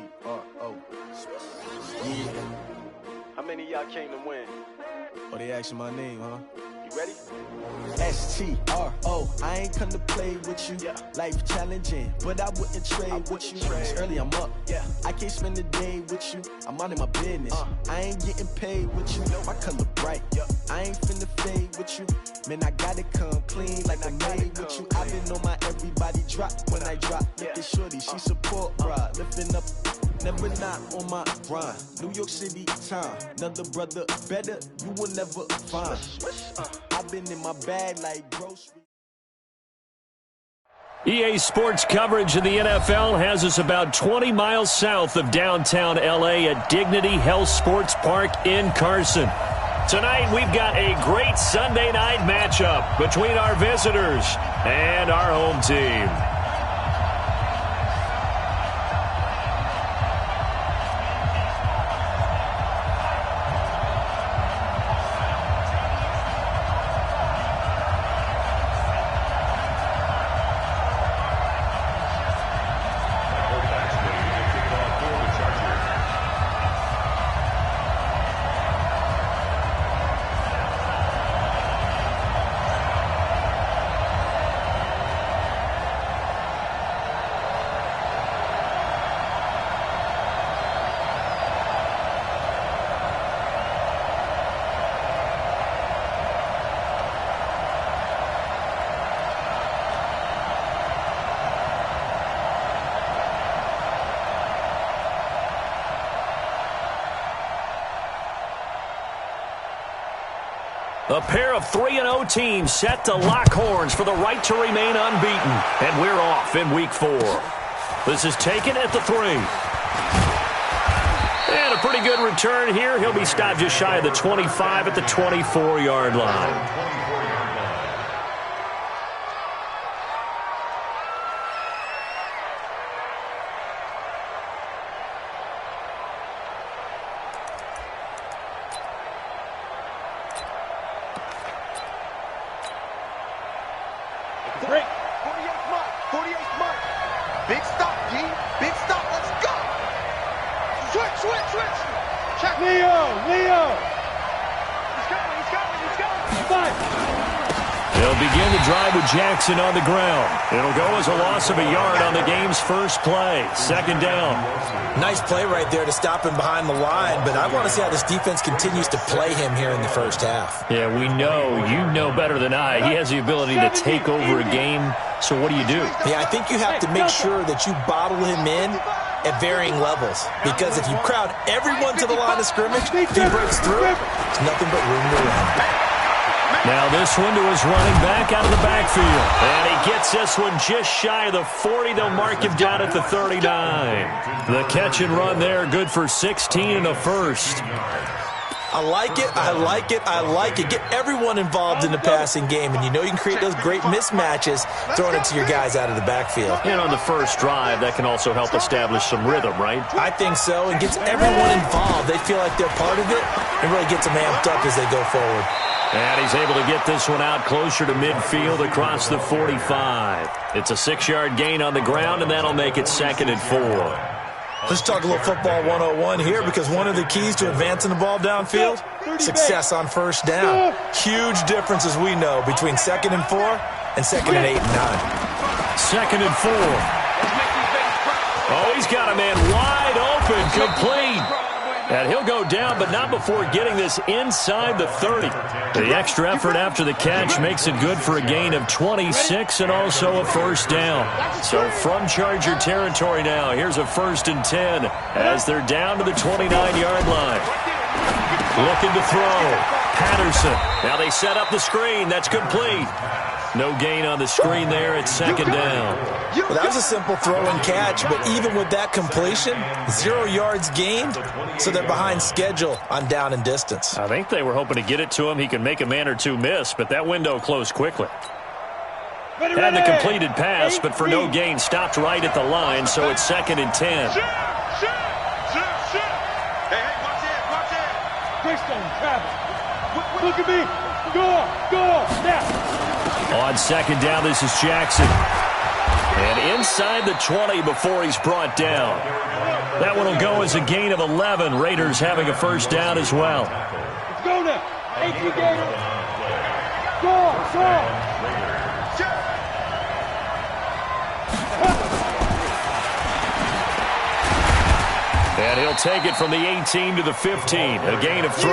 S-T-R-O. Yeah. How many of y'all came to win? Oh, they asking my name, huh? You ready? S-T-R-O. I ain't come to play with you. Yeah. Life challenging, but I wouldn't trade with you. It's early, I'm up. Yeah. I can't spend the day with you. I'm out in my business. I ain't getting paid with you. My color bright. Yeah. I ain't finna fade with you. Man, I gotta come clean like I made with you. I've been on my everybody drop when I drop. Look at shorty, she support, bruh. Lifting up, never not on my grind. New York City time, another brother better, you will never find. I've been in my bag like grocery. EA Sports coverage of the NFL has us about 20 miles south of downtown L.A. at Dignity Health Sports Park in Carson. Tonight, we've got a great Sunday night matchup between our visitors and our home team. A pair of 3-0 teams set to lock horns for the right to remain unbeaten. And we're off in Week 4. This is taken at the 3. And a pretty good return here. He'll be stopped just shy of the 25 at the 24-yard line. Jackson on the ground. It'll go as a loss of a yard on the game's first play. Second down. Nice play right there to stop him behind the line, but I want to see how this defense continues to play him here in the first half. Yeah, we know. You know better than I. He has the ability to take over a game, so what do you do? Yeah, I think you have to make sure that you bottle him in at varying levels, because if you crowd everyone to the line of scrimmage, if he breaks through, there's nothing but room to run. Now this one to his running back out of the backfield. And he gets this one just shy of the 40. They'll mark him down at the 39. The catch and run there, good for 16 and a first. I like it, I like it, I like it. Get everyone involved in the passing game, and you know you can create those great mismatches throwing it to your guys out of the backfield. And on the first drive, that can also help establish some rhythm, right? I think so, and gets everyone involved. They feel like they're part of it, and really gets them amped up as they go forward. And he's able to get this one out closer to midfield across the 45. It's a 6-yard gain on the ground, and that'll make it 2nd and 4. Let's talk a little football 101 here, because one of the keys to advancing the ball downfield, success on first down. Huge difference, as we know, between 2nd and 4 and 2nd and 8 and 9. 2nd and 4. Oh, he's got a man wide open, complete. And he'll go down, but not before getting this inside the 30. The extra effort after the catch makes it good for a gain of 26 and also a first down. So from Charger territory now, here's a 1st and 10 as they're down to the 29-yard line. Looking to throw. Patterson. Now they set up the screen. That's complete. No gain on the screen there at 2nd down. Well, that was a simple throw and catch, but even with that completion, 0 yards gained, so they're behind schedule on down and distance. I think they were hoping to get it to him. He could make a man or two miss, but that window closed quickly. Had the completed pass, but for no gain, stopped right at the line, so it's 2nd and 10. Look at me. Go, snap. On 2nd down, this is Jackson. And inside the 20 before he's brought down. That one will go as a gain of 11. Raiders having a first down as well. Let's go now. Thank you, Gator. Go. And he'll take it from the 18 to the 15, a gain of 3.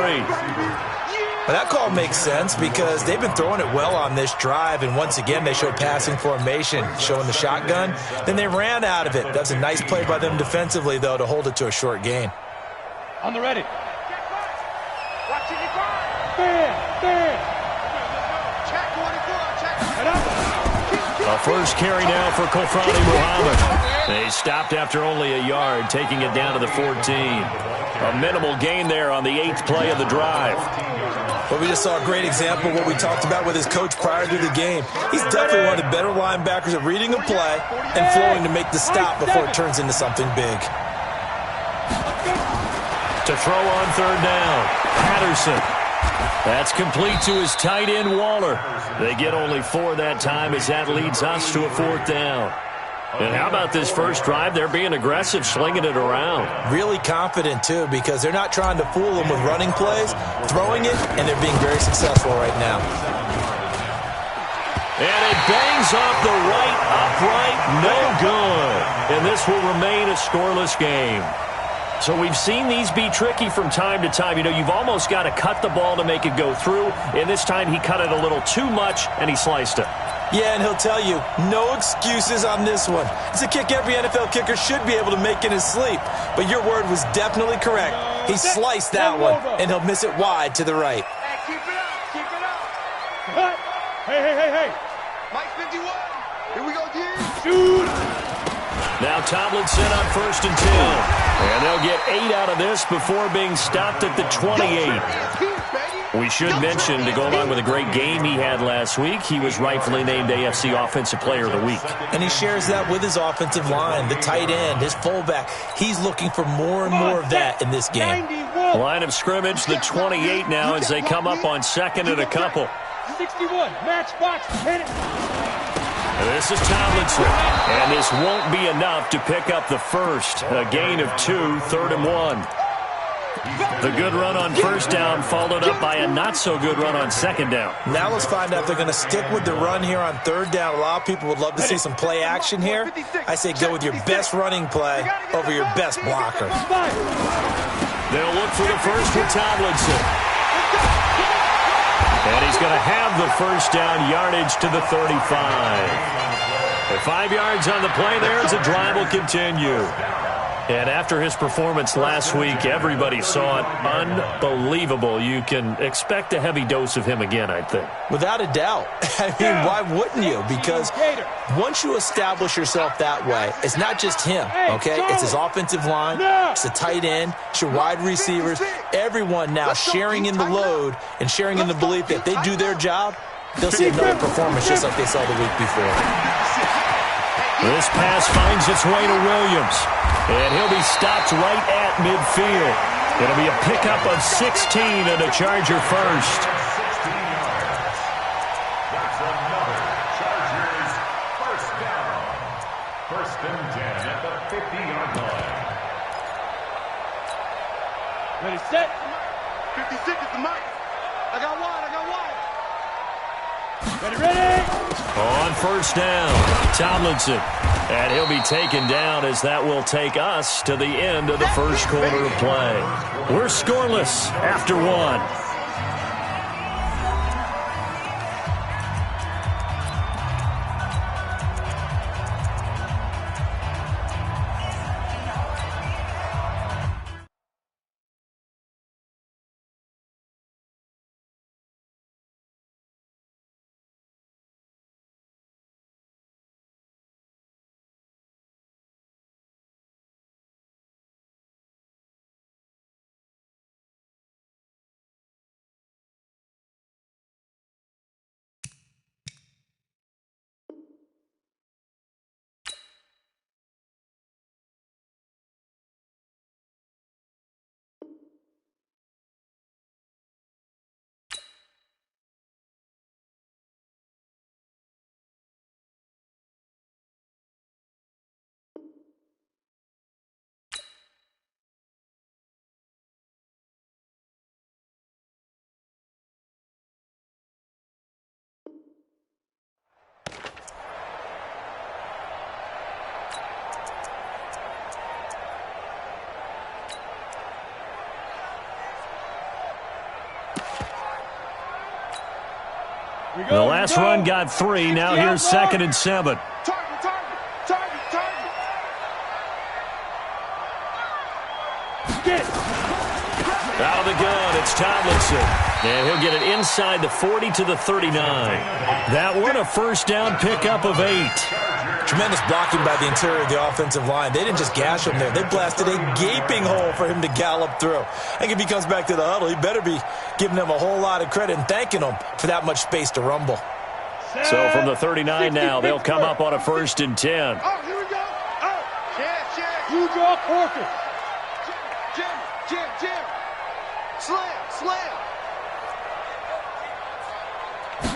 Well, that call makes sense because they've been throwing it well on this drive, and once again they showed passing formation, showing the shotgun. Then they ran out of it. That's a nice play by them defensively, though, to hold it to a short gain. On the ready. Bam. A first carry now for Kofrani Muhammad. They stopped after only a yard, taking it down to the 14. A minimal gain there on the 8th play of the drive. Well, we just saw a great example of what we talked about with his coach prior to the game. He's definitely one of the better linebackers at reading a play and flowing to make the stop before it turns into something big. To throw on third down, Patterson. That's complete to his tight end, Waller. They get only 4 that time as that leads us to a 4th down. And how about this first drive? They're being aggressive, slinging it around. Really confident, too, because they're not trying to fool them with running plays, throwing it, and they're being very successful right now. And it bangs off the right upright, no good. And this will remain a scoreless game. So we've seen these be tricky from time to time. You know, you've almost got to cut the ball to make it go through. And this time he cut it a little too much, and he sliced it. Yeah, and he'll tell you, no excuses on this one. It's a kick every NFL kicker should be able to make in his sleep. But your word was definitely correct. He sliced that one, and he'll miss it wide to the right. Hey, keep it up. Cut. Hey. Mike 51. Here we go, dude. Shoot. Now Tomlinson on 1st and 10. And they'll get 8 out of this before being stopped at the 28. We should mention, to go along with a great game he had last week, he was rightfully named AFC Offensive Player of the Week. And he shares that with his offensive line, the tight end, his fullback. He's looking for more and more of that in this game. Line of scrimmage, the 28 now as they come up on 2nd and a couple. 61, match box, hit it. This is Tomlinson, and this won't be enough to pick up the first. A gain of 2, 3rd and 1. The good run on first down followed up by a not-so-good run on 2nd down. Now let's find out if they're going to stick with the run here on 3rd down. A lot of people would love to see some play action here. I say go with your best running play over your best blocker. They'll look for the first with Tomlinson. And he's going to have the first down, yardage to the 35. And 5 yards on the play there as the drive will continue. And after his performance last week, everybody saw it. Unbelievable. You can expect a heavy dose of him again, I think. Without a doubt. I mean, why wouldn't you? Because once you establish yourself that way, it's not just him, okay? It's his offensive line, it's the tight end, it's your wide receivers, everyone now sharing in the load and sharing in the belief that they do their job, they'll see another performance just like they saw the week before. This pass finds its way to Williams. And he'll be stopped right at midfield. It'll be a pickup of 16 and a Charger first. That's another Chargers first down. 1st and 10 at the 50-yard line. Ready, set. 56 is the mic. I got wide. Ready. On first down, Tomlinson. And he'll be taken down as that will take us to the end of the first quarter of play. We're scoreless after 1. The last run got 3. Now here's 2nd and 7. Out of the gun, it's Tomlinson. And he'll get it inside the 40 to the 39. That one a first down pickup of 8. Tremendous blocking by the interior of the offensive line. They didn't just gash him there. They blasted a gaping hole for him to gallop through. I think if he comes back to the huddle, he better be giving them a whole lot of credit and thanking them for that much space to rumble. So from the 39 now, they'll come up on a 1st and 10. Oh, here we go. Oh, check. You draw perfect. Jim. Slam.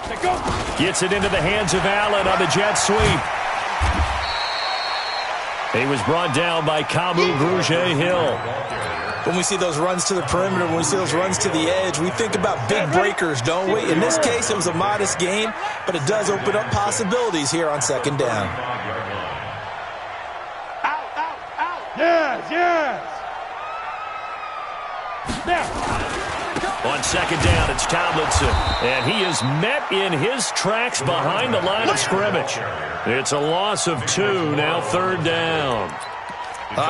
Let go. Gets it into the hands of Allen on the jet sweep. He was brought down by Kamu Grugier-Hill. When we see those runs to the perimeter, when we see those runs to the edge, we think about big breakers, don't we? In this case, it was a modest gain, but it does open up possibilities here on 2nd down. Out. Yes. Now. On 2nd down, it's Tomlinson. And he is met in his tracks behind the line of scrimmage. It's a loss of 2, now 3rd down.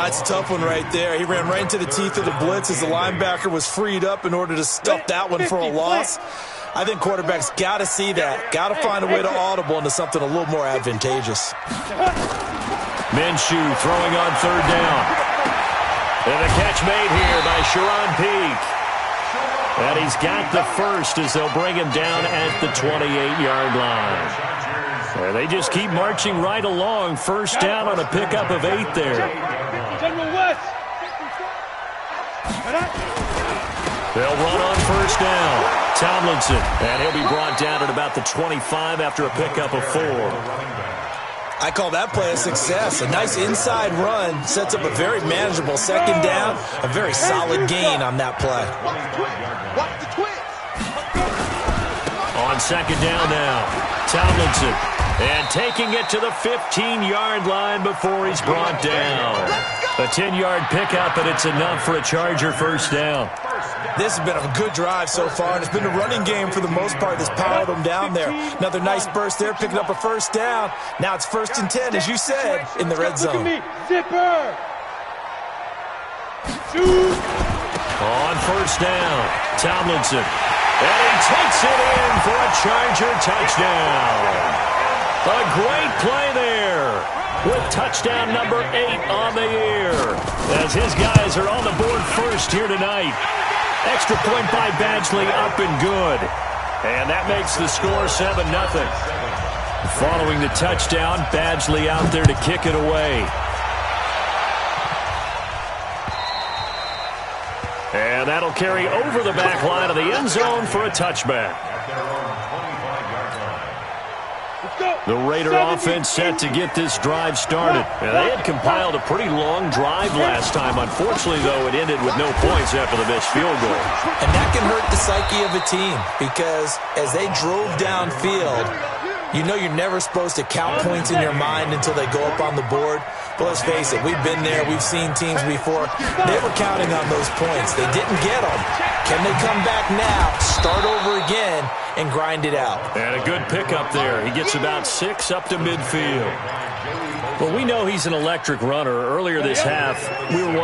It's a tough one right there. He ran right into the teeth of the blitz as the linebacker was freed up in order to stuff that one for a loss. I think quarterbacks got to see that. Got to find a way to audible into something a little more advantageous. Minshew throwing on 3rd down. And the catch made here by Sharon Peak. And he's got the first as they'll bring him down at the 28-yard line. And they just keep marching right along. 1st down on a pickup of 8 there. General West. They'll run on 1st down. Tomlinson. And he'll be brought down at about the 25 after a pickup of 4. I call that play a success. A nice inside run sets up a very manageable 2nd down. A very solid gain on that play. Watch the twist. On 2nd down now, Tomlinson. And taking it to the 15-yard line before he's brought down. A 10-yard pickup, and it's enough for a Charger 1st down. This has been a good drive so far, and it's been a running game for the most part that's powered them down there. Another nice burst there, picking up a 1st down. Now it's 1st and 10, as you said, in the red zone. Look at me. Zipper. Shoot. On 1st down, Tomlinson. And he takes it in for a Charger touchdown. A great play there with touchdown number 8 on the year. As his guys are on the board first here tonight. Extra point by Badgley up and good. And that makes the score 7-0. Following the touchdown, Badgley out there to kick it away. And that'll carry over the back line of the end zone for a touchback. The Raider offense set to get this drive started. They had compiled a pretty long drive last time. Unfortunately, though, it ended with no points after the missed field goal. And that can hurt the psyche of a team because as they drove downfield, you know you're never supposed to count points in your mind until they go up on the board. But let's face it, we've been there. We've seen teams before. They were counting on those points. They didn't get them. Can they come back now, start over again, and grind it out? And a good pickup there. He gets about 6 up to midfield. Well, we know he's an electric runner. Earlier this half, you were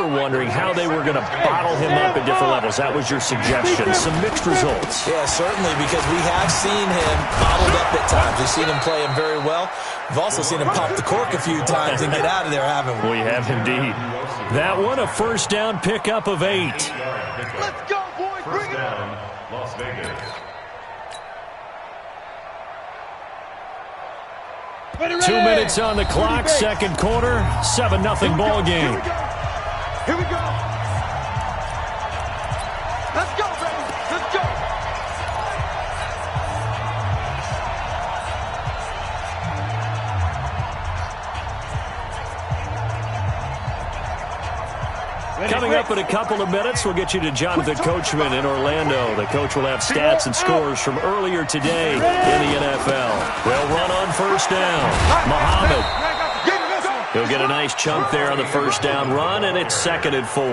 wondering how they were going to bottle him up at different levels. That was your suggestion. Some mixed results. Yeah, certainly, because we have seen him bottled up at times. We've seen him play him very well. We've also seen him pop the cork a few times and get out of there, haven't we? We have indeed. That one, a 1st down pickup of 8. Let's go, boys. Bring it on. Las Vegas. Ready. 2 minutes on the clock, 2nd quarter, 7-0 ball game. Here we go. Let's go, baby. Let's go. Coming up in a couple of minutes, we'll get you to Jonathan Coachman in Orlando. The coach will have stats and scores from earlier today in the NFL. They'll run on 1st down. Muhammad. He'll get a nice chunk there on the 1st down run, and it's 2nd and 4.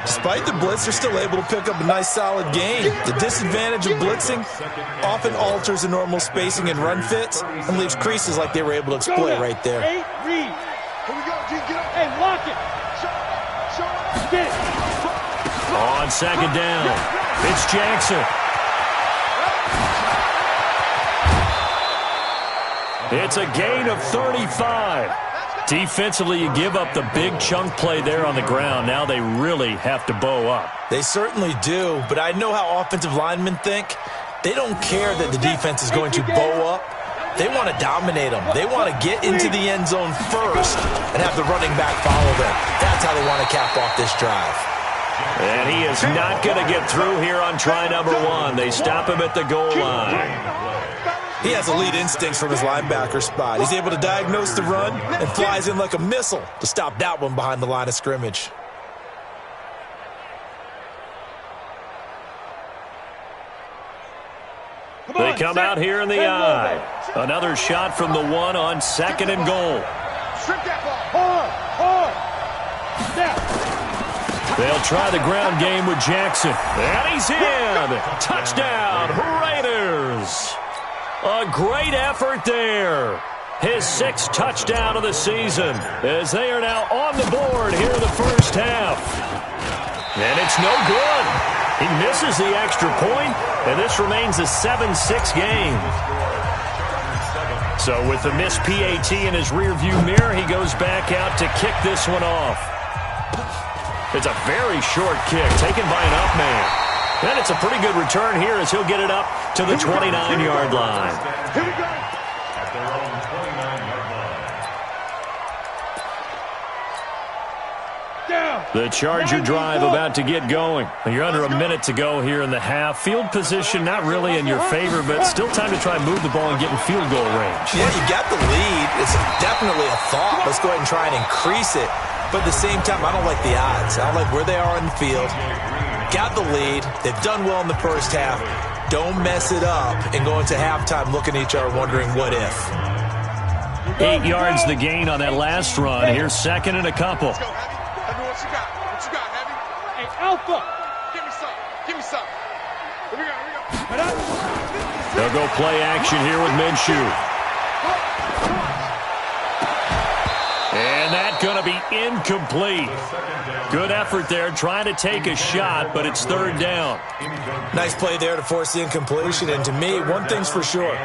Despite the blitz, they're still able to pick up a nice solid gain. The disadvantage of blitzing often alters the normal spacing and run fits and leaves creases like they were able to exploit right there. Hey, read. Here we go, G. Get up. Hey, lock it. Show it. Get it. On second down, it's Jackson. It's a gain of 35. Defensively, you give up the big chunk play there on the ground. Now they really have to bow up. They certainly do, but I know how offensive linemen think. They don't care that the defense is going to bow up. They want to dominate them. They want to get into the end zone first and have the running back follow them. That's how they want to cap off this drive. And he is not going to get through here on try number 1. They stop him at the goal line. He has elite instincts from his linebacker spot. He's able to diagnose the run and flies in like a missile to stop that one behind the line of scrimmage. They come out here in the eye. Another shot from the 1 on second and goal. They'll try the ground game with Jackson. And he's in. Touchdown, Raiders. A great effort there. His 6th touchdown of the season as they are now on the board here in the first half. And it's no good. He misses the extra point, and this remains a 7-6 game. So with the missed PAT in his rearview mirror, he goes back out to kick this one off. It's a very short kick taken by an up man. And it's a pretty good return here as he'll get it up to the 29-yard line. Here we go. At their own 29-yard line. Down. The Charger drive about to get going. You're under a minute to go here in the half. Field position not really in your favor, but still time to try and move the ball and get in field goal range. Yeah, you got the lead. It's definitely a thought. Let's go ahead and try and increase it. But at the same time, I don't like the odds. I don't like where they are in the field. Got the lead. They've done well in the first half. Don't mess it up and go into halftime looking at each other wondering what if. 8 yards the gain on that last run. Here's second and a couple. Let's go, Heavy. Heavy, what you got? What you got, Heavy? Hey, Alpha. Give me some. Give me some. Here we go, here we go. They'll go play action here with Minshew. And that's going to be incomplete. Good effort there, trying to take a shot, but it's third down. Nice play there to force the incompletion. And to me, one thing's for sure.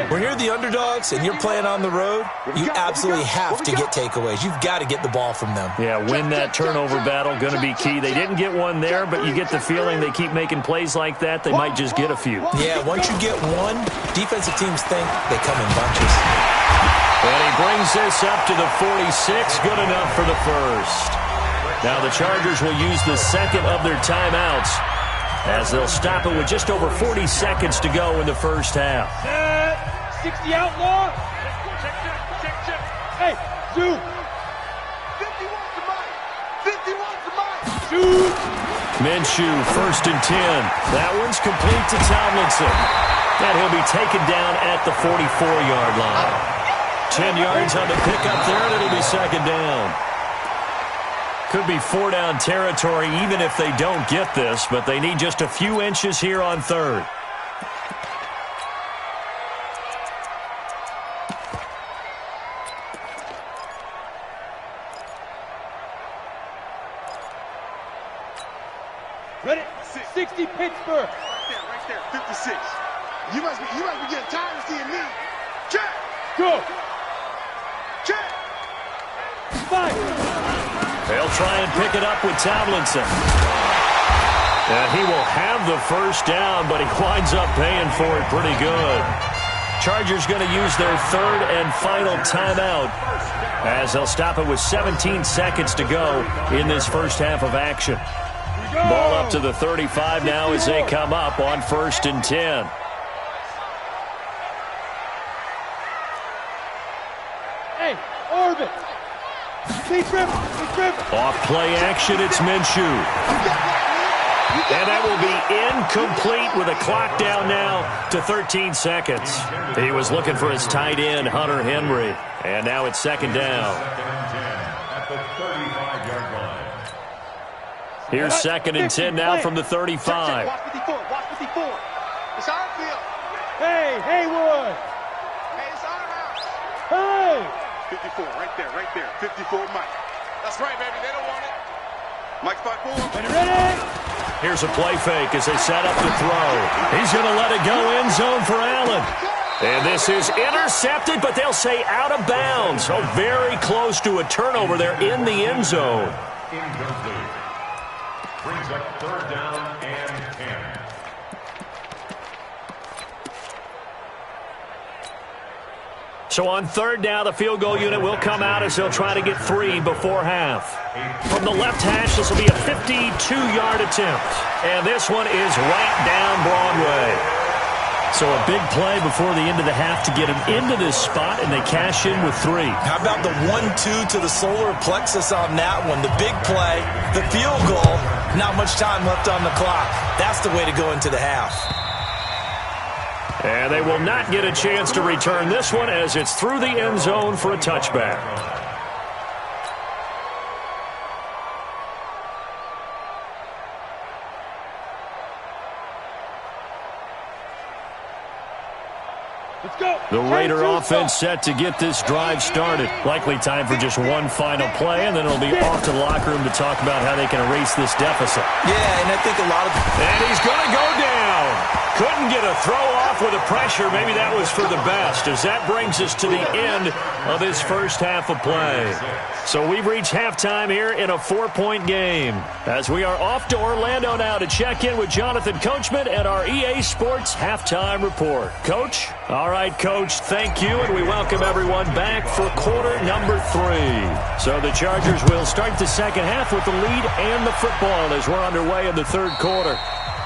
When you're the underdogs and you're playing on the road, you absolutely have to get takeaways. You've got to get the ball from them. Yeah, win that turnover battle, going to be key. They didn't get one there, but you get the feeling they keep making plays like that, they might just get a few. Yeah, once you get one, defensive teams think they come in bunches. And he brings this up to the 46, good enough for the first. Now the Chargers will use the second of their timeouts as they'll stop it with just over 40 seconds to go in the first half. 60 outlaw. Check. Hey, Zoo. 51 to mine. 51 to mine. Zoo. Minshew, 1st and 10. That one's complete to Tomlinson. And he'll be taken down at the 44-yard line. 10 yards on the pickup there, and it'll be second down. Could be 4-down territory even if they don't get this, but they need just a few inches here on third. Ready? 60 Pittsburgh. Right there, 56. You must be getting tired of seeing me. Check. Go. Check. 5. They'll try and pick it up with Tomlinson. And he will have the first down, but he winds up paying for it pretty good. Chargers going to use their third and final timeout as they'll stop it with 17 seconds to go in this first half of action. Ball up to the 35 now as they come up on 1st and 10. Hey, Orbit. Big rip. Off play action, it's Minshew. And that will be incomplete with a clock down now to 13 seconds. He was looking for his tight end, Hunter Henry. And now it's second down. At the 35-yard line. Here's 2nd and 10 now from the 35. Watch 54. Watch 54. It's our field. Hey, Haywood. Hey, it's our house. Hey. 54, right there. 54, Mike. That's right, baby. They don't want it. Mike 5-4. Ready? Here's a play fake as they set up to throw. He's going to let it go end zone for Allen. And this is intercepted, but they'll say out of bounds. So very close to a turnover there in the end zone. Incomplete. Brings up 3rd down and 10. So on 3rd down, the field goal unit will come out as they'll try to get 3 before half. From the left hash, this will be a 52-yard attempt. And this one is right down Broadway. So a big play before the end of the half to get them into this spot, and they cash in with 3. How about the 1-2 to the solar plexus on that one? The big play, the field goal, not much time left on the clock. That's the way to go into the half. And they will not get a chance to return this one as it's through the end zone for a touchback. Let's go. The Raider offense set to get this drive started. Likely time for just one final play, and then it'll be off to the locker room to talk about how they can erase this deficit. Yeah, and I think a lot of... And he's going to go down. Couldn't get a throw off with the pressure. Maybe that was for the best, as that brings us to the end of his first half of play. So we've reached halftime here in a 4-point game, as we are off to Orlando now to check in with Jonathan Coachman and our EA Sports Halftime Report. Coach? All right, Coach, thank you, and we welcome everyone back for quarter number 3. So the Chargers will start the second half with the lead and the football as we're underway in the 3rd quarter.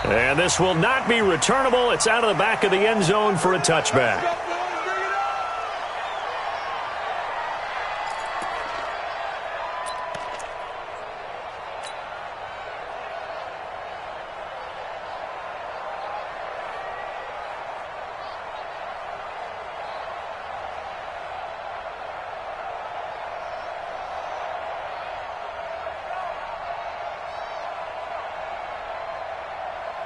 And this will not be returnable. It's out of the back of the end zone for a touchback.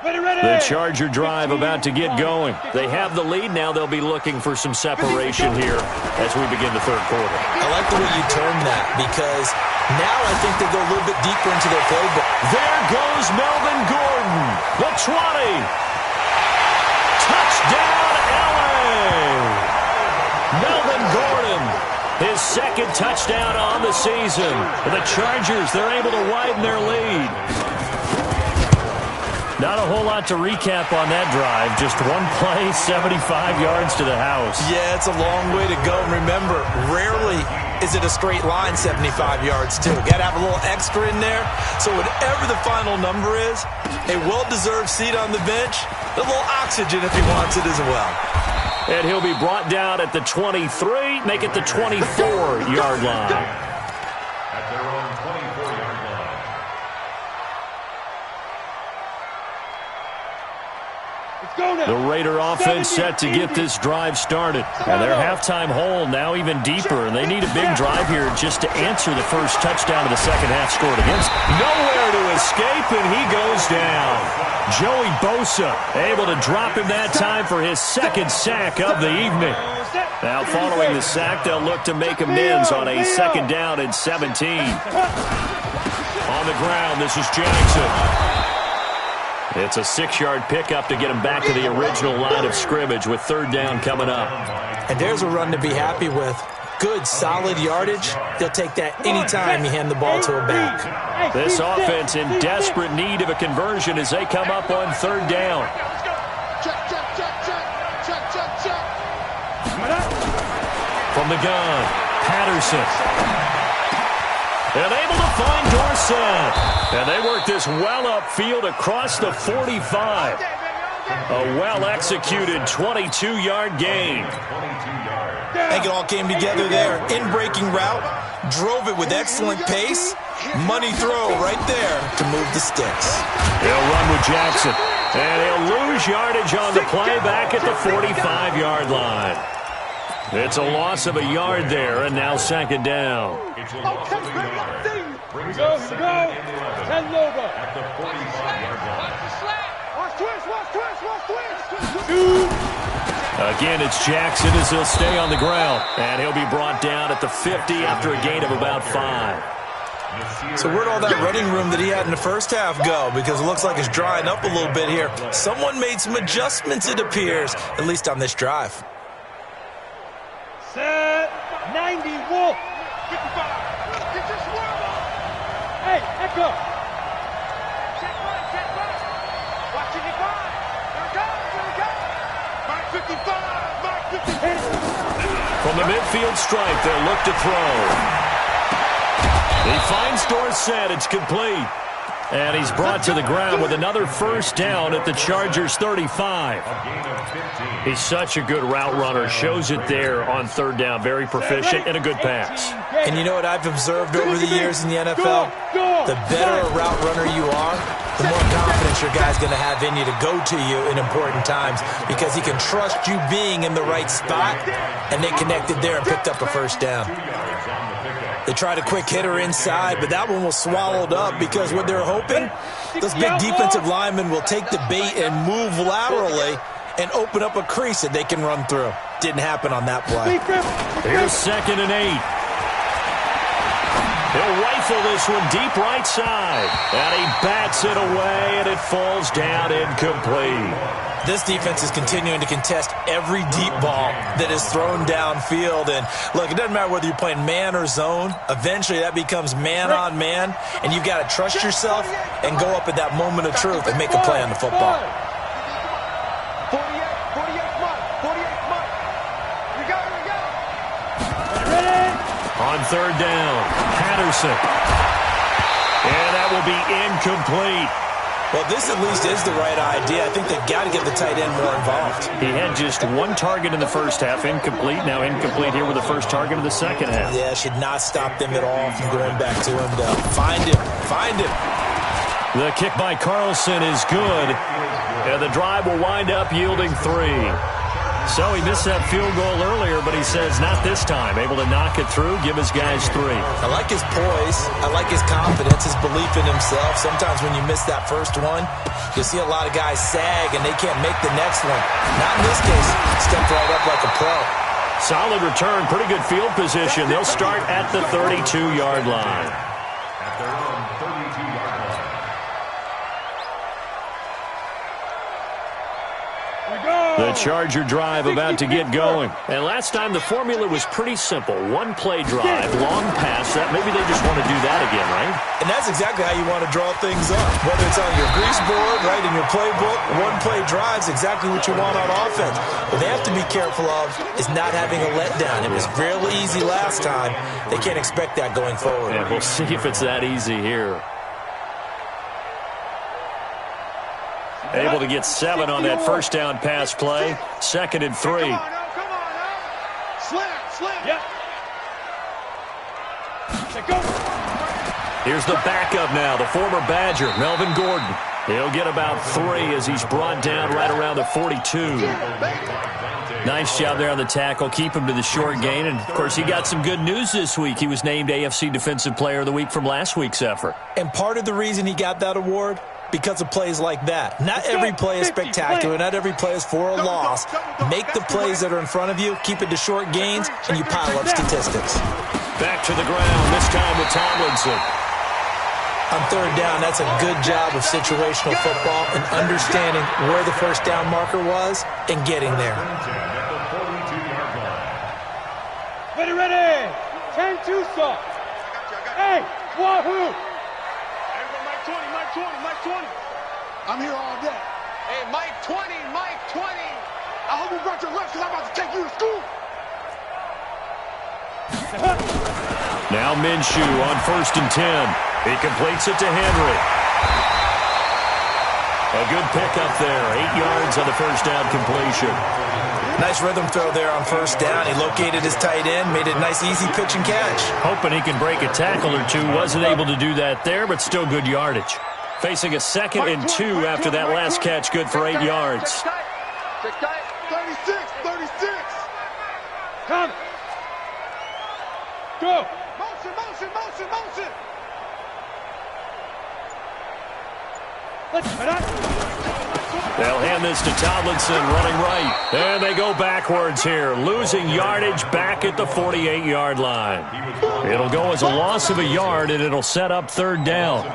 The Charger drive about to get going. They have the lead. Now they'll be looking for some separation here as we begin the 3rd quarter. I like the way you term that, because now I think they go a little bit deeper into their playbook. There goes Melvin Gordon. The 20. Touchdown, LA. Melvin Gordon. His 2nd touchdown on the season. The Chargers, they're able to widen their lead. Not a whole lot to recap on that drive. Just one play, 75 yards to the house. Yeah, it's a long way to go. And remember, rarely is it a straight line 75 yards, too. Got to have a little extra in there. So whatever the final number is, a well-deserved seat on the bench, a little oxygen if he wants it as well. And he'll be brought down at the 23, make it the 24-yard line. At their own 24-yard line. The Raider offense set to get this drive started. And their halftime hole now even deeper, and they need a big drive here just to answer the first touchdown of the second half scored against. Nowhere to escape, and he goes down. Joey Bosa able to drop him that time for his 2nd sack of the evening. Now following the sack, they'll look to make amends on a 2nd down and 17. On the ground, this is Jackson. It's a 6-yard pickup to get him back to the original line of scrimmage with 3rd down coming up. And there's a run to be happy with. Good, solid yardage. They'll take that anytime you hand the ball to a back. This offense in desperate need of a conversion as they come up on 3rd down. From the gun, Patterson. And able to find Dorsett. And they work this well upfield across the 45. A well-executed 22-yard gain. I think it all came together there. In-breaking route, drove it with excellent pace. Money throw right there to move the sticks. He'll run with Jackson. And he'll lose yardage on the play back at the 45-yard line. It's a loss of a yard there, and now 2nd down. It's a loss of a yard. Here we go. 10 Lobo. At the 45-yard line. Watch twist. Again, it's Jackson as he'll stay on the ground. And he'll be brought down at the 50 after a gain of about 5. So where'd all that running room that he had in the first half go? Because it looks like it's drying up a little bit here. Someone made some adjustments, it appears, at least on this drive. Set. 90 Wolf. 55. Get your swerve on. Hey, Echo. Check right. Watching it by. Here it goes. Mark 55. Mark 55. From the midfield stripe, they'll look to throw. He finds Dorsett. It's complete. And he's brought to the ground with another first down at the Chargers' 35. He's such a good route runner. Shows it there on third down. Very proficient and a good pass. And you know what I've observed over the years in the NFL? The better a route runner you are, the more confidence your guy's going to have in you to go to you in important times because he can trust you being in the right spot, and they connected there and picked up a first down. They tried a quick hitter inside, but that one was swallowed up because what they're hoping, those big defensive linemen will take the bait and move laterally and open up a crease that they can run through. Didn't happen on that play. Here's 2nd and 8. He'll rifle this one deep right side. And he bats it away, and it falls down incomplete. This defense is continuing to contest every deep ball that is thrown downfield. And, look, it doesn't matter whether you're playing man or zone. Eventually, that becomes man-on-man, and you've got to trust yourself and go up at that moment of truth and make a play on the football. 48 Mike. We got it. Ready? On third down, Patterson. And that will be incomplete. Well, this at least is the right idea. I think they've got to get the tight end more involved. He had just one target in the first half, incomplete. Now incomplete here with the first target of the second half. Yeah, should not stop them at all from going back to him to find him. The kick by Carlson is good, and the drive will wind up yielding 3. So he missed that field goal earlier, but he says not this time. Able to knock it through, give his guys 3. I like his poise. I like his confidence, his belief in himself. Sometimes when you miss that first one, you'll see a lot of guys sag and they can't make the next one. Not in this case. Stepped right up like a pro. Solid return, pretty good field position. They'll start at the 32-yard line. At their own 32-yard line. The Charger drive about to get going. And last time the formula was pretty simple. One play drive, long pass. That maybe they just want to do that again, right? And that's exactly how you want to draw things up. Whether it's on your grease board, right, in your playbook, one play drive is exactly what you want on offense. What they have to be careful of is not having a letdown. It was fairly easy last time. They can't expect that going forward. And we'll see if it's that easy here. Able to get 7 on that first down pass play. 2nd and 3. Come on now. Slam. Yep. Go. Here's the backup now, the former Badger, Melvin Gordon. He'll get about 3 as he's brought down right around the 42. Nice job there on the tackle. Keep him to the short gain. And, of course, he got some good news this week. He was named AFC Defensive Player of the Week from last week's effort. And part of the reason he got that award, because of plays like that. Not every play is spectacular. Not every play is for a loss. Make the plays that are in front of you, keep it to short gains, and you pile up statistics. Back to the ground, this time with Tomlinson. On third down, that's a good job of situational football and understanding where the first down marker was and getting there. Ready. 10-2 stop. Hey, wahoo! Mike 20. I'm here all day. Hey, Mike 20. I hope you brought your lunch because I'm about to take you to school. Now Minshew on 1st and 10. He completes it to Henry. A good pickup there. 8 yards on the first down completion. Nice rhythm throw there on first down. He located his tight end, made it a nice, easy pitch and catch. Hoping he can break a tackle or two. Wasn't able to do that there, but still good yardage. Facing a 2nd and 2 after that last catch, good for 8 yards. 36. Come. Go. Motion. They'll hand this to Tomlinson, running right. And they go backwards here, losing yardage back at the 48-yard line. It'll go as a loss of a yard, and it'll set up third down.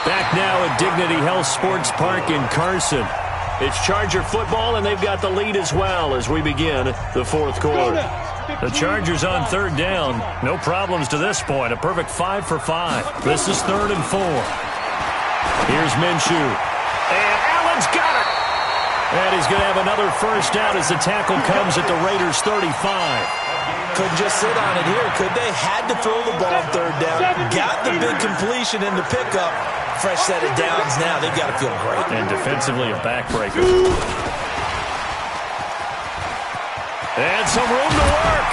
Back now at Dignity Health Sports Park in Carson. It's Charger football, and they've got the lead as well as we begin the fourth quarter. The Chargers on third down. No problems to this point. A perfect 5 for 5. This is 3rd and 4. Here's Minshew. And Allen's got it. And he's going to have another first down as the tackle comes at the Raiders' 35. Couldn't just sit on it here, could they? Had to throw the ball third down. Got the big completion in the pickup. Fresh set of downs now. They've got to feel great. And defensively, a backbreaker. And some room to work.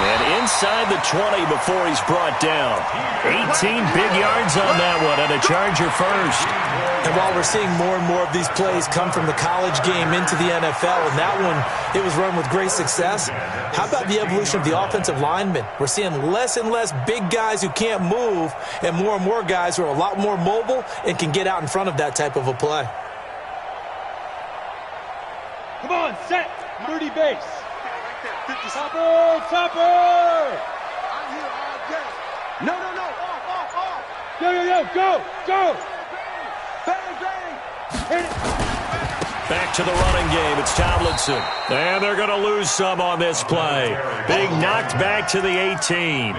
And inside the 20 before he's brought down. 18 big yards on that one, and a Charger first. And while we're seeing more and more of these plays come from the college game into the NFL, and that one, it was run with great success, how about the evolution of the offensive linemen? We're seeing less and less big guys who can't move, and more guys who are a lot more mobile and can get out in front of that type of a play. Come on, set. 30 base. Topper! Topper! I'm here all day. No. Off. Yo, go! Bang, bang. Hit it. Back to the running game. It's Tomlinson. And they're going to lose some on this play. Being knocked back to the 18.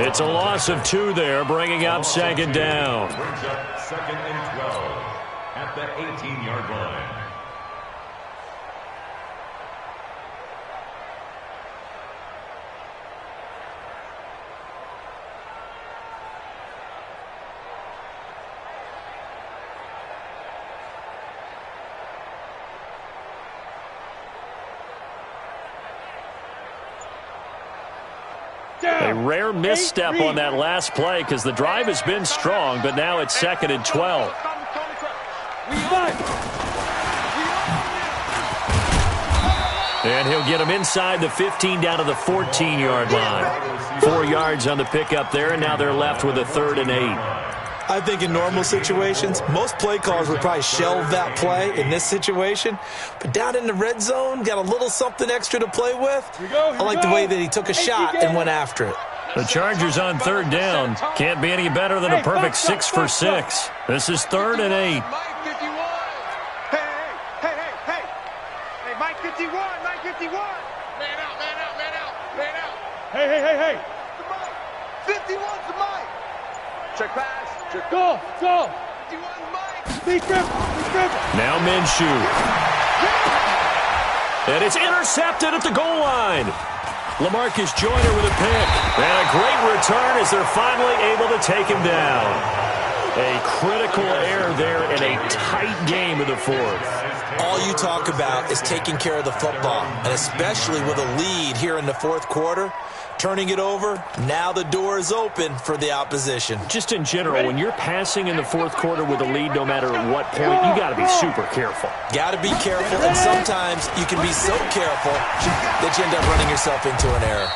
It's a loss of 2 there, bringing up second down. Brings up 2nd and 12 at the 18-yard line. A rare misstep on that last play because the drive has been strong, but now it's 2nd and 12. And he'll get him inside the 15 down to the 14-yard line. 4 yards on the pickup there, and now they're left with a 3rd and 8. I think in normal situations, most play callers would probably shelve that play in this situation. But down in the red zone, got a little something extra to play with. I like the way that he took a shot and went after it. The Chargers on third down. Can't be any better than a perfect 6 for 6. This is 3rd and 8. Mike 51. Hey, Mike 51. Man out. Hey. 51's the Mike. Check pass. Go. 51's Mike. Be careful. Now Minshew. And it's intercepted at the goal line. LaMarcus Joyner with a pick. And a great return as they're finally able to take him down. A critical error there in a tight game of the fourth. All you talk about is taking care of the football, and especially with a lead here in the fourth quarter. Turning it over, now the door is open for the opposition. Just in general, when you're passing in the fourth quarter with a lead, no matter what point, you got to be super careful. Got to be careful, and sometimes you can be so careful that you end up running yourself into an error.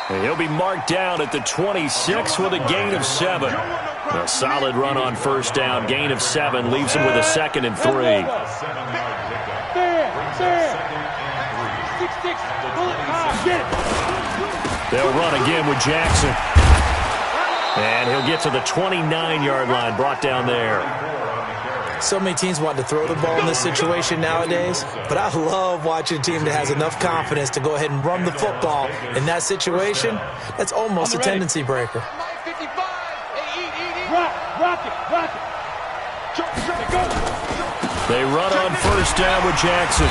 And he'll be marked down at the 26 with a gain of 7. A solid run on first down. Gain of 7 leaves him with a 2nd and 3. They'll run again with Jackson. And he'll get to the 29-yard line, brought down there. So many teams want to throw the ball in this situation nowadays, but I love watching a team that has enough confidence to go ahead and run the football in that situation. That's almost a tendency breaker. Rock it. They run on first down with Jackson.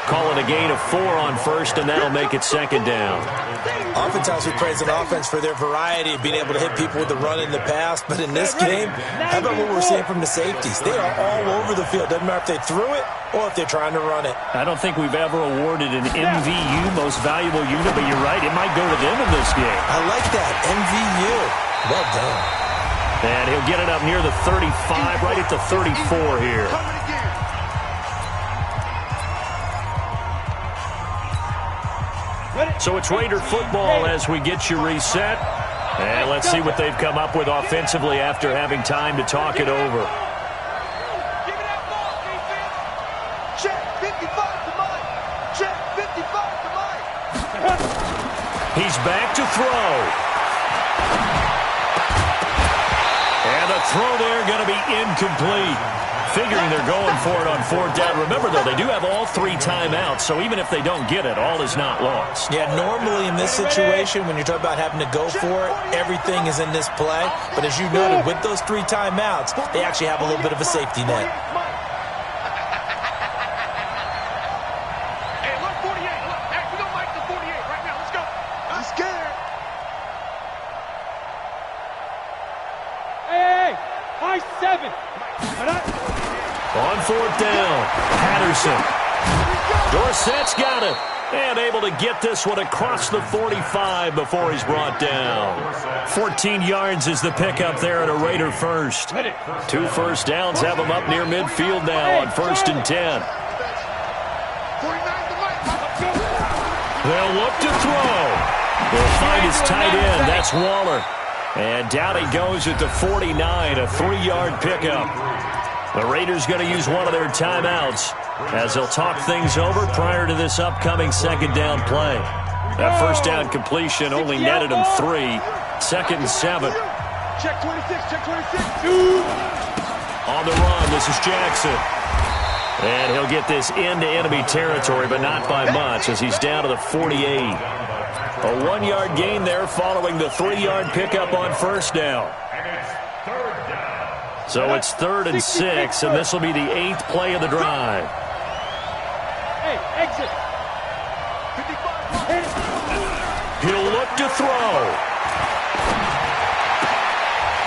Call it a gain of 4 on first, and that'll make it 2nd down. Oftentimes we praise an offense for their variety of being able to hit people with the run in the pass, but in this game, how about what we're seeing from the safeties? They are all over the field. Doesn't matter if they threw it or if they're trying to run it. I don't think we've ever awarded an MVU, most valuable unit, but you're right, it might go to them in this game. I like that, MVU. Well done. And he'll get it up near the 35, right at the 34 here. So it's Raider football as we get you reset. And let's see what they've come up with offensively after having time to talk it over. Give me that ball, defense. Check 55 to Mike. Check 55 to Mike. He's back to throw. And the throw there going to be incomplete. Figuring they're going for it on fourth down. Remember, though, they do have all 3 timeouts, so even if they don't get it, all is not lost. Yeah, normally in this situation, when you're talking about having to go for it, everything is in this play. But as you noted, with those 3 timeouts, they actually have a little bit of a safety net. Hey, look, 48. Look, hey, we don't like the 48 right now. Let's go. I'm scared. Hey, high 7. On fourth down, Patterson. Dorsett's got it. And able to get this one across the 45 before he's brought down. 14 yards is the pickup there at a Raider first. 2 first downs have him up near midfield now on 1st and 10. 49 to Mike. They'll look to throw. They'll find his tight end. That's Waller. And down he goes at the 49, a 3-yard pickup. The Raiders going to use one of their timeouts as they'll talk things over prior to this upcoming second down play. That first down completion only netted him 3. 2nd and 7. Check 26, check 26. On the run, this is Jackson. And he'll get this into enemy territory, but not by much as he's down to the 48. A 1-yard gain there following the 3-yard pickup on first down. So it's 3rd and 6, and this will be the 8th play of the drive. Hey, exit. He'll look to throw.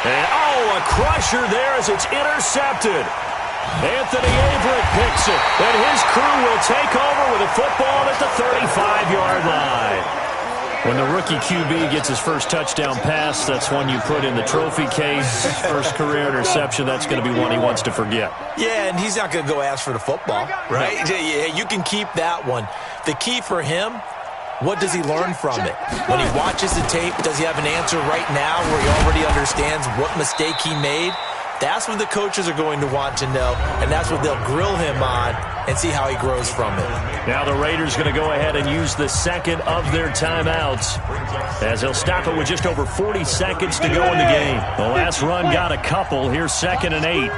And, a crusher there as it's intercepted. Anthony Averett picks it, and his crew will take over with a football at the 35-yard line. When the rookie QB gets his first touchdown pass, that's one you put in the trophy case. First career interception, that's going to be one he wants to forget. Yeah, and he's not going to go ask for the football, right? Yeah, you can keep that one. The key for him, what does he learn from it? When he watches the tape, does he have an answer right now where he already understands what mistake he made? That's what the coaches are going to want to know, and that's what they'll grill him on and see how he grows from it. Now the Raiders going to go ahead and use the second of their timeouts as they'll stop it with just over 40 seconds to go in the game. The last run got a couple. Here's 2nd and 8.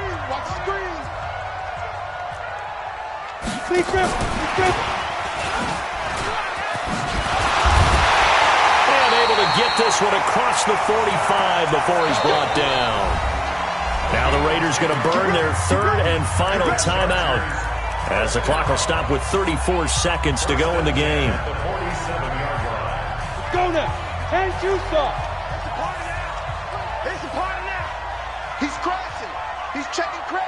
And able to get this one across the 45 before he's brought down. Now the Raiders going to burn their 3rd and final timeout as the clock will stop with 34 seconds to go in the game. Go now. Hand juice off. It's a party now. He's crossing. He's checking crab.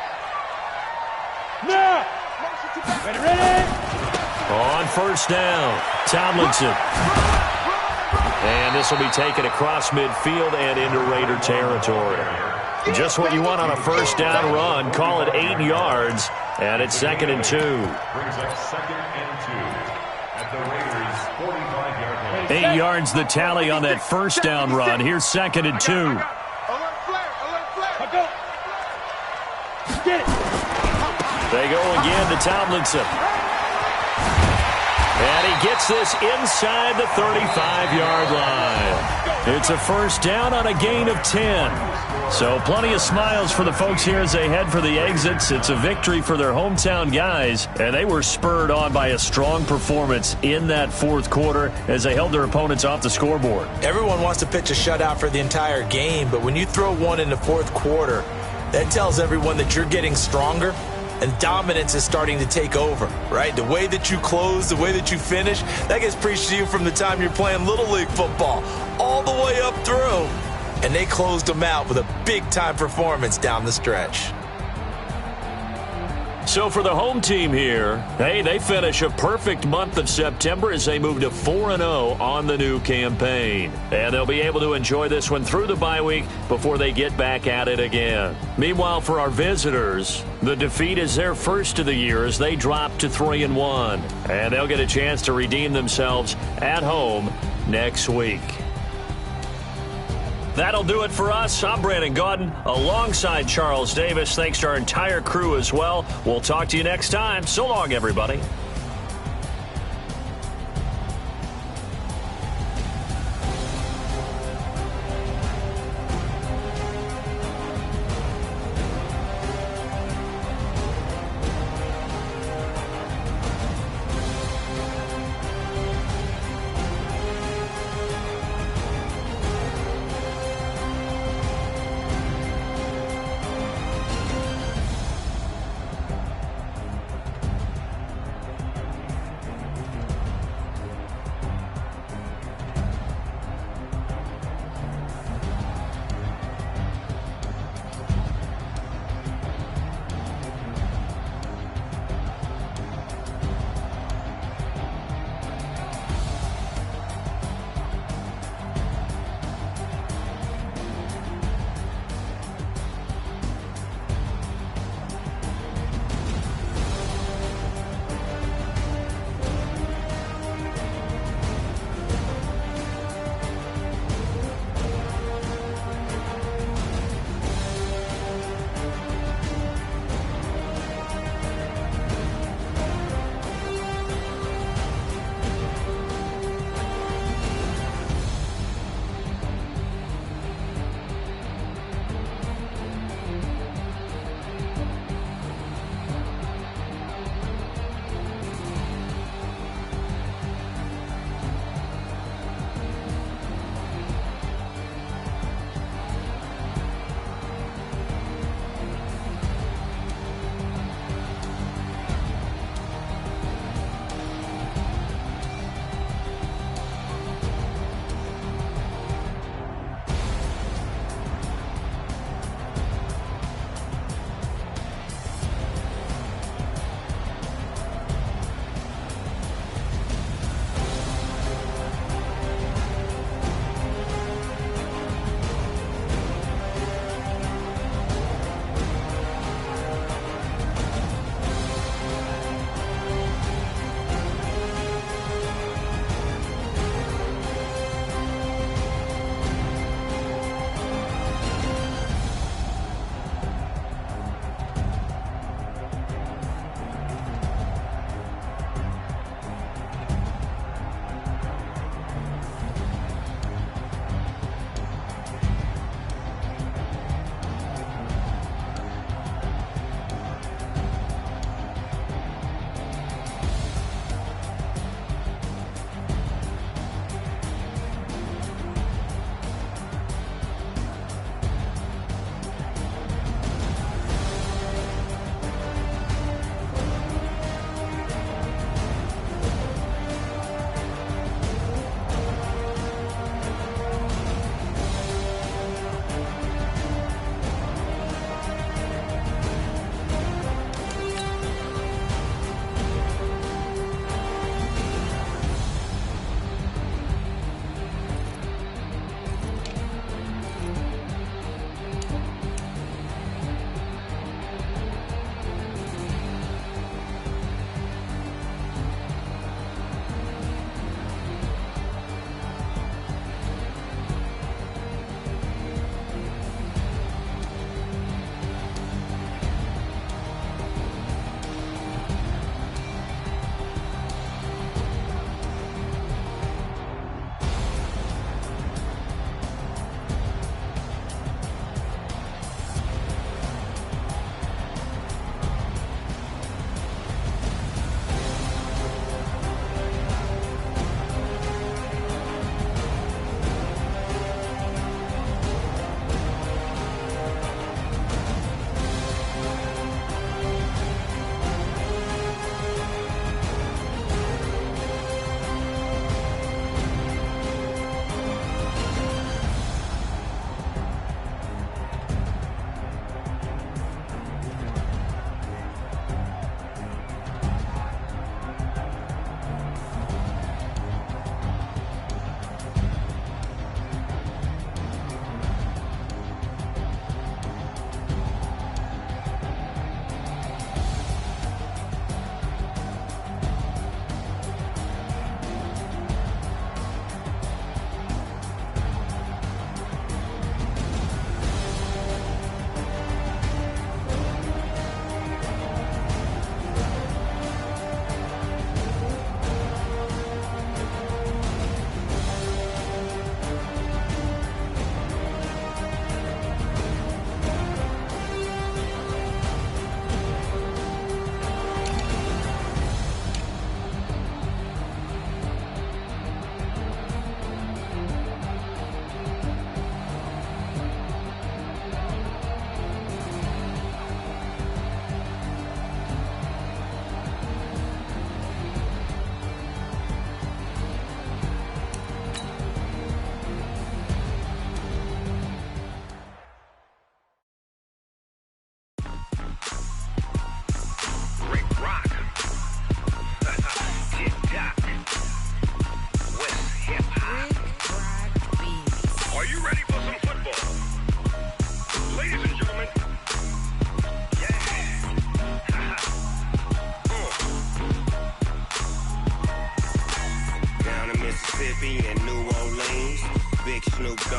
Now. Ready? On first down, Tomlinson. And this will be taken across midfield and into Raider territory. Just what you want on a first down run. Call it 8 yards, and it's 2nd and 2. Brings up 2nd and 2 at the Raiders' 45-yard line. 8 yards the tally on that first down run. Here's 2nd and 2. Alert flare, alert flare. Go. Get it. They go again to Tomlinson. And he gets this inside the 35-yard line. It's a first down on a gain of 10. So plenty of smiles for the folks here as they head for the exits. It's a victory for their hometown guys, and they were spurred on by a strong performance in that 4th quarter as they held their opponents off the scoreboard. Everyone wants to pitch a shutout for the entire game, but when you throw one in the 4th quarter, that tells everyone that you're getting stronger and dominance is starting to take over, right? The way that you close, the way that you finish, that gets preached to you from the time you're playing Little League football all the way up through. And they closed them out with a big-time performance down the stretch. So for the home team here, hey, they finish a perfect month of September as they move to 4-0 on the new campaign. And they'll be able to enjoy this one through the bye week before they get back at it again. Meanwhile, for our visitors, the defeat is their first of the year as they drop to 3-1. And they'll get a chance to redeem themselves at home next week. That'll do it for us. I'm Brandon Gaudin alongside Charles Davis. Thanks to our entire crew as well. We'll talk to you next time. So long, everybody.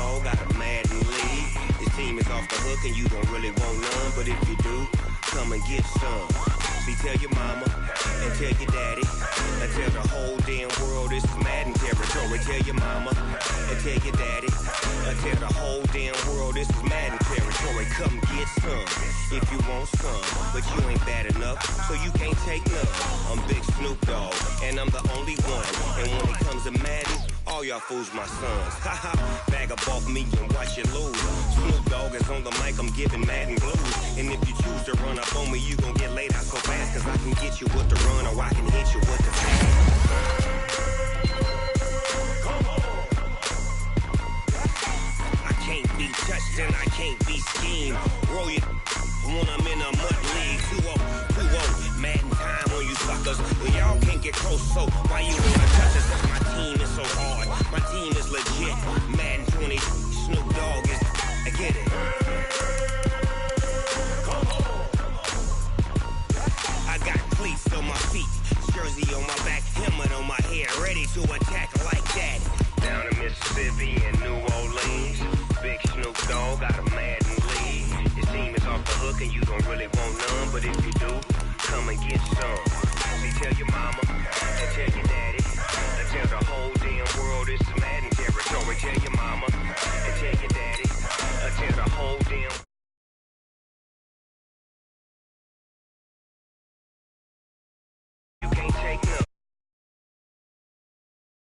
Dogg got a Madden league. His team is off the hook and you don't really want none. But if you do, come and get some. See, tell your mama and tell your daddy and tell the whole damn world this is Madden territory. Tell your mama and tell your daddy and tell the whole damn world this is Madden territory. Come get some if you want some, but you ain't bad enough, so you can't take none. I'm Big Snoop Dogg, and I'm the only one. And when it comes to Madden, all y'all fools my sons. Haha, bag up off me and watch you lose. Snoop Dogg is on the mic, I'm giving Madden blues. And if you choose to run up on me, you gon' get laid out so fast, cause I can get you with the run or I can hit you with the pass. I can't be touched and I can't be schemed. Roll you when I'm in a mud league. 2-0, Madden time on you suckers. Well, y'all can't get close, so why you wanna touch us? My team is so hard, my team is legit. Madden 20, Snoop Dogg is, I get it. I got cleats on my feet, jersey on my back, helmet on my head, ready to attack like that. Down in Mississippi and New Orleans, Big Snoop Dogg got a Madden league. His team is off the hook and you don't really want none, but if you do, come and get some. See, tell your mama